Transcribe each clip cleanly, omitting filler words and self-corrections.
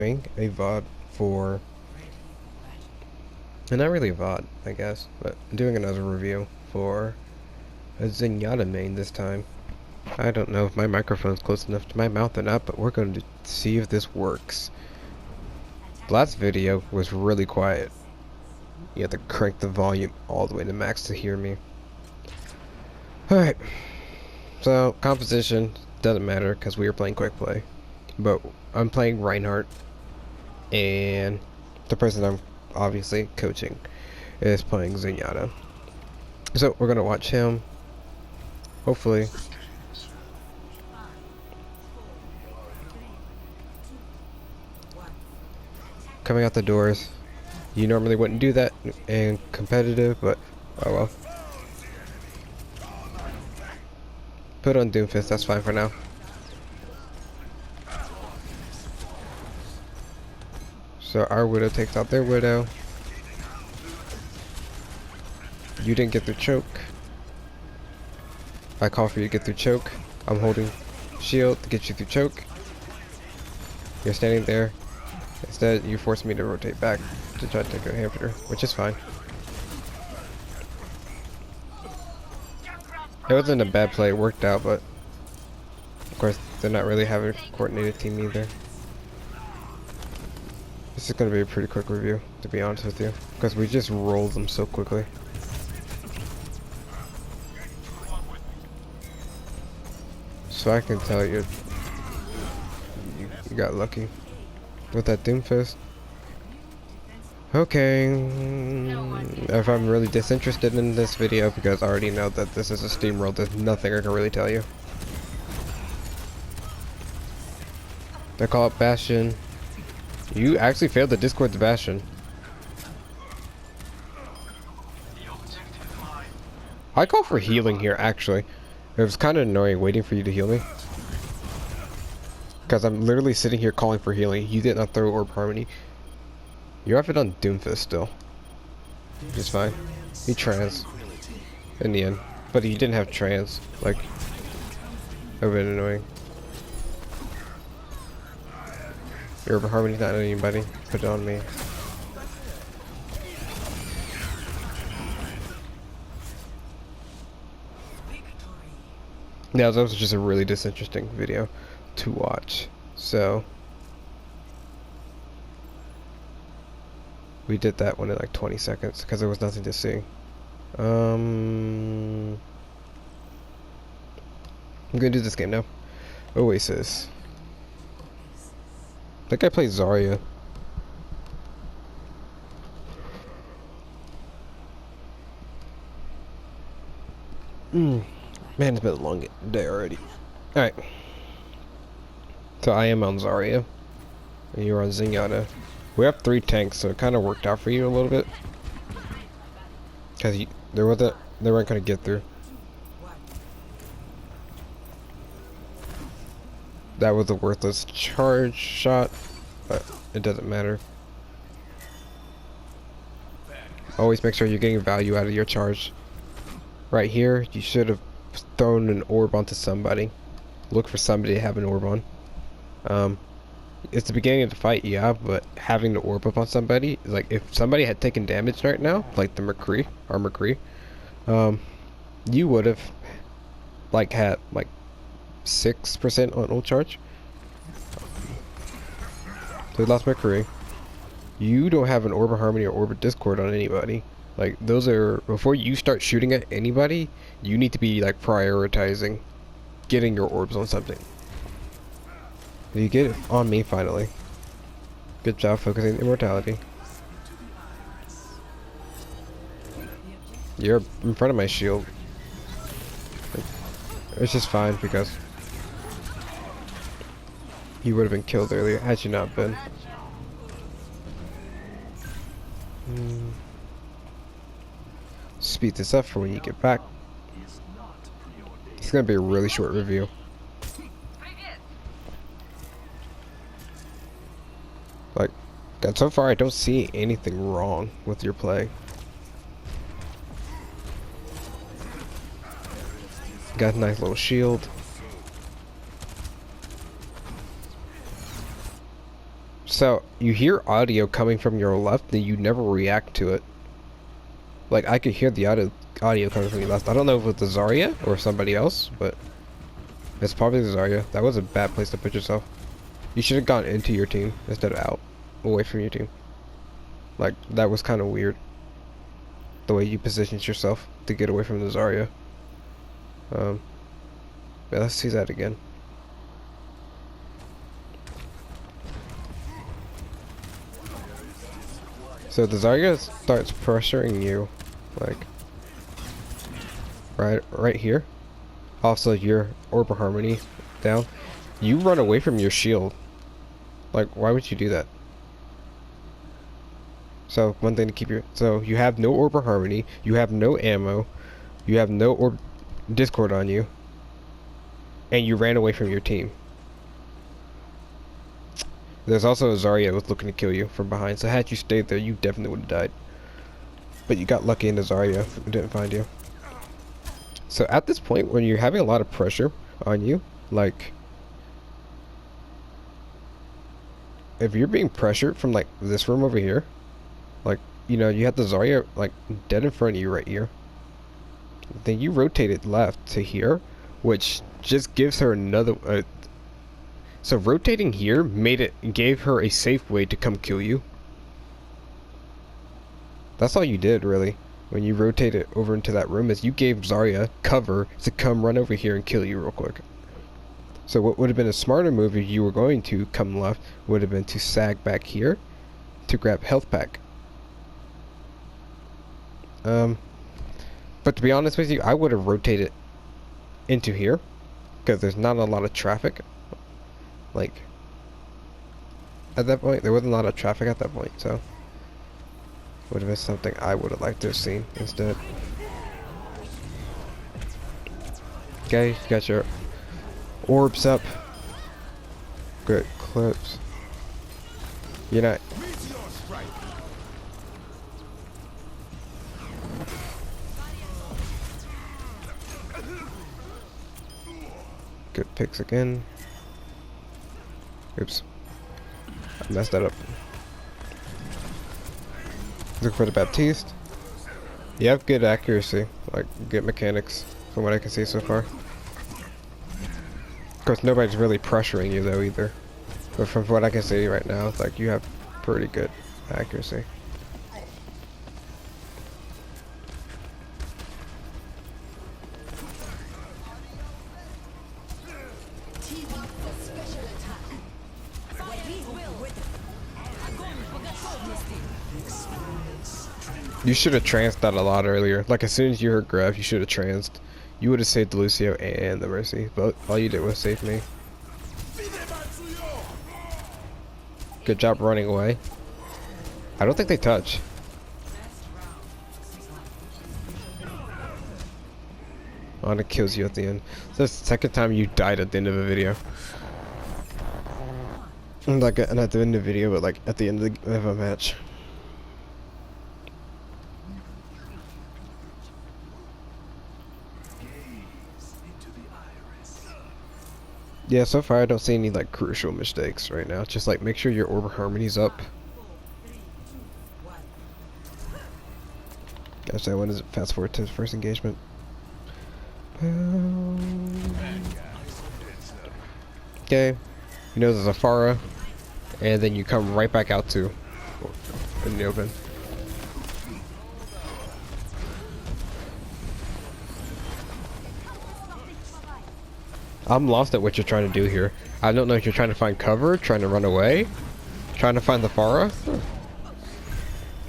doing a VOD for, and not really a VOD, I guess, but I'm doing another review for a Zenyatta main this time. I don't know if my microphone's close enough to my mouth or not, but we're going to see if this works. The last video was really quiet. You have to crank the volume all the way to max to hear me. Alright, so composition doesn't matter because we are playing quick play, but I'm playing Reinhardt, and the person I'm obviously coaching is playing Zenyatta. So we're gonna watch him. Hopefully. Coming out the doors. You normally wouldn't do that in competitive, but oh well. Put on Doomfist, that's fine for now. So our Widow takes out their Widow. You didn't get through choke. I call for you to get through choke. I'm holding shield to get you through choke. You're standing there. Instead, you forced me to rotate back to try to take a hamster, which is fine. It wasn't a bad play, it worked out, but of course they're not really having a coordinated team either. This is going to be a pretty quick review, to be honest with you, because we just rolled them so quickly. So I can tell you got lucky with that Doomfist. Okay, if I'm really disinterested in this video, because I already know that this is a steamroll, there's nothing I can really tell you. They call it Bastion. You actually failed the Discord's Bastion. I call for healing here, actually. It was kind of annoying waiting for you to heal me. Because I'm literally sitting here calling for healing. You did not throw Orb Harmony. You have it on Doomfist still. Which is fine. He trans. In the end. But he didn't have trans. Like, that would have been annoying. Orb Harmony's not on anybody. Put it on me. Yeah, that was just a really disinteresting video to watch. So we did that one in like 20 seconds because there was nothing to see. I'm gonna do this game now. Oasis. I think I played Zarya. Man, it's been a long day already. Alright. So I am on Zarya. And you're on Zenyatta. We have 3 tanks, so it kind of worked out for you a little bit. Because they weren't going to get through. That was a worthless charge shot, but it doesn't matter. Always make sure you're getting value out of your charge. Right here, you should have thrown an orb onto somebody. Look for somebody to have an orb on. It's the beginning of the fight, yeah, but having the orb up on somebody, like if somebody had taken damage right now, like the McCree, or McCree, you would have like had like 6% on ult charge. So we lost McCree. You don't have an Orb of Harmony or Orb of Discord on anybody. Like those are, before you start shooting at anybody, you need to be like prioritizing getting your orbs on something. You get it on me finally. Good job focusing immortality. You're in front of my shield. It's just fine because you would have been killed earlier had you not been. Speed this up for when you get back. It's gonna be a really short review. Like, and so far I don't see anything wrong with your play. Got a nice little shield. So, you hear audio coming from your left, and you never react to it. Like, I could hear the audio coming from your left. I don't know if it was the Zarya or somebody else, but it's probably the Zarya. That was a bad place to put yourself. You should have gone into your team instead of out, away from your team. Like, that was kind of weird. The way you positioned yourself to get away from the Zarya. Yeah, let's see that again. So the Zarya starts pressuring you, like, right here. Also, your Orb of Harmony down. You run away from your shield. Like, why would you do that? So, one thing to keep your... So, you have no Orb of Harmony. You have no ammo. You have no Orb Discord on you. And you ran away from your team. There's also a Zarya that was looking to kill you from behind. So, had you stayed there, you definitely would have died. But you got lucky in the Zarya. It didn't find you. So, at this point, when you're having a lot of pressure on you, like... If you're being pressured from, like, this room over here... Like, you know, you have the Zarya, like, dead in front of you right here. Then you rotate it left to here, which just gives her another... so rotating here gave her a safe way to come kill you. That's all you did, really. When you rotate it over into that room, is you gave Zarya cover to come run over here and kill you real quick. So what would have been a smarter move if you were going to come left would have been to sag back here to grab health pack. But to be honest with you, I would have rotated into here because there's not a lot of traffic. Like, at that point, there wasn't a lot of traffic at that point, so would have been something I would have liked to have seen instead. Okay, you got your orbs up. Good clips. You're not. Good picks again. Oops. I messed that up. Look for the Baptiste. You have good accuracy, like good mechanics from what I can see so far. Of course, nobody's really pressuring you though either. But from what I can see right now, it's like you have pretty good accuracy. You should have tranced that a lot earlier. Like, as soon as you heard Grab, you should have tranced. You would have saved the Lucio and the Mercy, but all you did was save me. Good job running away. I don't think they touch. Oh, and it kills you at the end. So that's the second time you died at the end of a video. Like, not at the end of the video, but like at the end of a match. Yeah, so far I don't see any like crucial mistakes right now. Just like make sure your Orb of Harmony's up. Gosh, that one is fast forward to the first engagement. Okay, you know there's a Pharah, and then you come right back out to in the open. I'm lost at what you're trying to do here. I don't know if you're trying to find cover, trying to run away, trying to find the Pharah.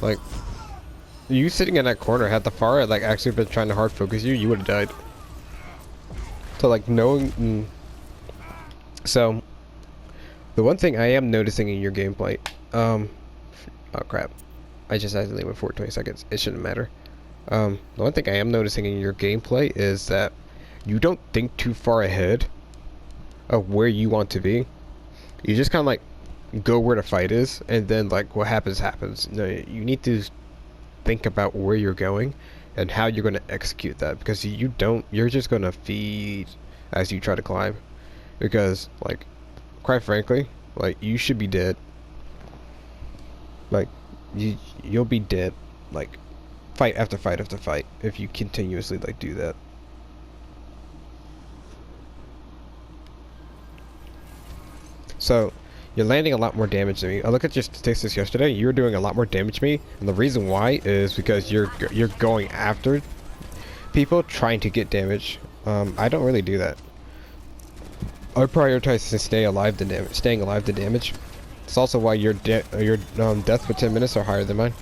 Like, you sitting in that corner, had the Pharah like actually been trying to hard focus you, you would have died. So like knowing, so the one thing I am noticing in your gameplay, oh crap, I just accidentally went forward 20 seconds. It shouldn't matter. The one thing I am noticing in your gameplay is that you don't think too far ahead of where you want to be. You just kind of like go where the fight is, and then like what happens happens. No, you need to think about where you're going and how you're going to execute that, because you're just going to feed as you try to climb, because like quite frankly, like you should be dead Like, you'll be dead, like, fight after fight after fight, if you continuously, like, do that. So, you're landing a lot more damage than me. I look at your statistics yesterday, you were doing a lot more damage to me, and the reason why is because you're going after people trying to get damage. I don't really do that. I prioritize to staying alive to damage. It's also why your death for 10 minutes are higher than mine.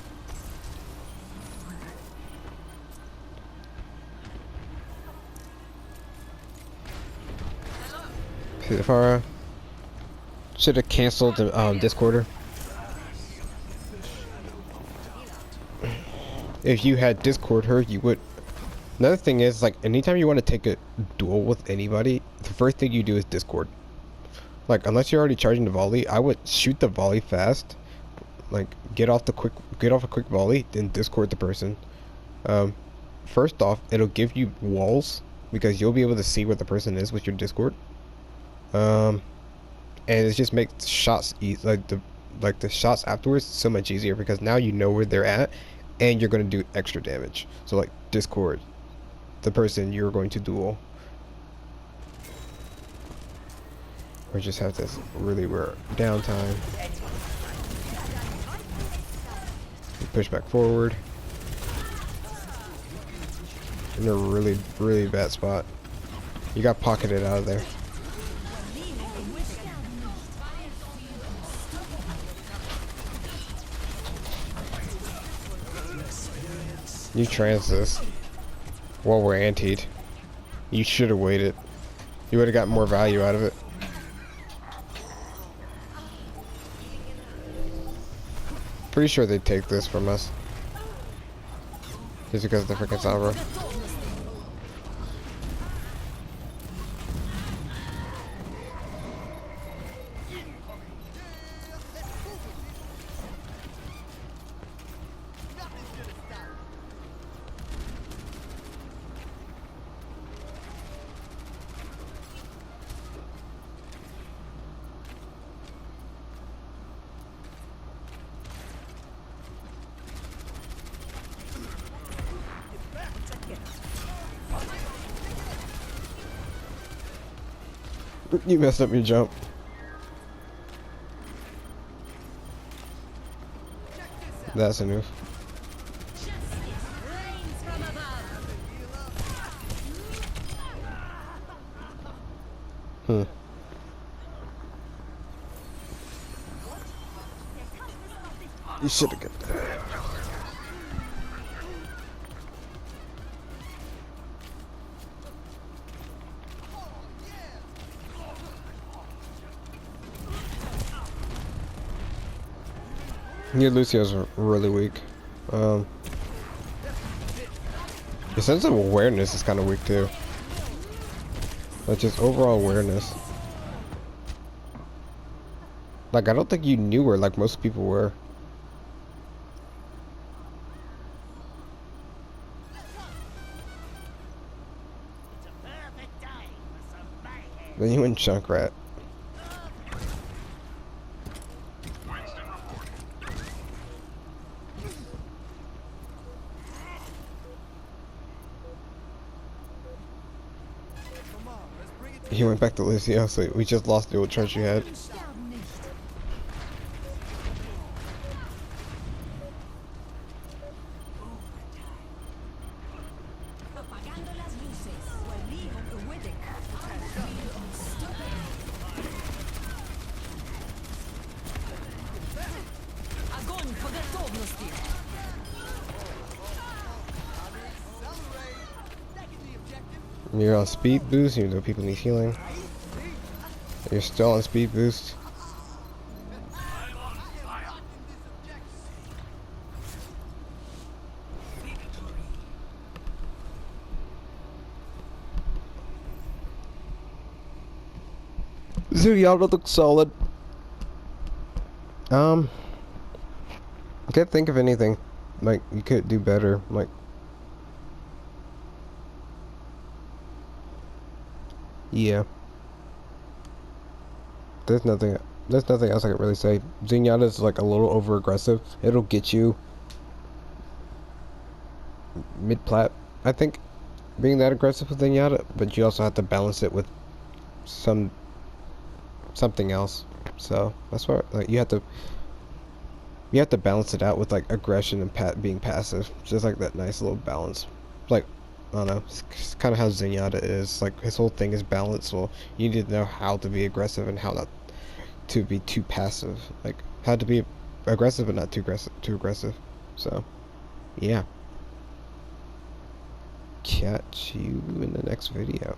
Safara should have canceled the Discorder. If you had Discord her, you would. Another thing is, like, anytime you want to take a duel with anybody, the first thing you do is Discord. Like, unless you're already charging the volley, I would shoot the volley fast. Like, get off a quick volley, then Discord the person. First off, it'll give you walls because you'll be able to see where the person is with your Discord. And it just makes shots the shots afterwards so much easier because now you know where they're at, and you're gonna do extra damage. So like Discord the person you're going to duel, or just have this really rare downtime. Push back forward in a really bad spot. You got pocketed out of there. You trans this while we're antied. You should have waited. You would have got more value out of it. Pretty sure they'd take this from us. Just because of the freaking Sombra. You messed up your jump. That's a move. You should have got that. Yeah, Lucio's really weak. Your sense of awareness is kind of weak too. Like just overall awareness. Like I don't think you knew her like most people were. Then you went Junkrat. He went back to Lucio, so we just lost the old trench you had. You're on speed boost, even though people need healing. You're still on speed boost. Zuyala looks solid. I can't think of anything like you could do better. Like, yeah, there's nothing there's nothing else I can really say. Zenyatta is like a little over aggressive. It'll get you mid plat, I think, being that aggressive with Zenyatta, but you also have to balance it with some something else. So that's why like you have to balance it out with like aggression and being passive. Just like that nice little balance. Like I don't know, it's kind of how Zenyatta is. Like his whole thing is balance. So you need to know how to be aggressive and how not to be too passive. Like how to be aggressive but not too aggressive. Too aggressive. So yeah, catch you in the next video.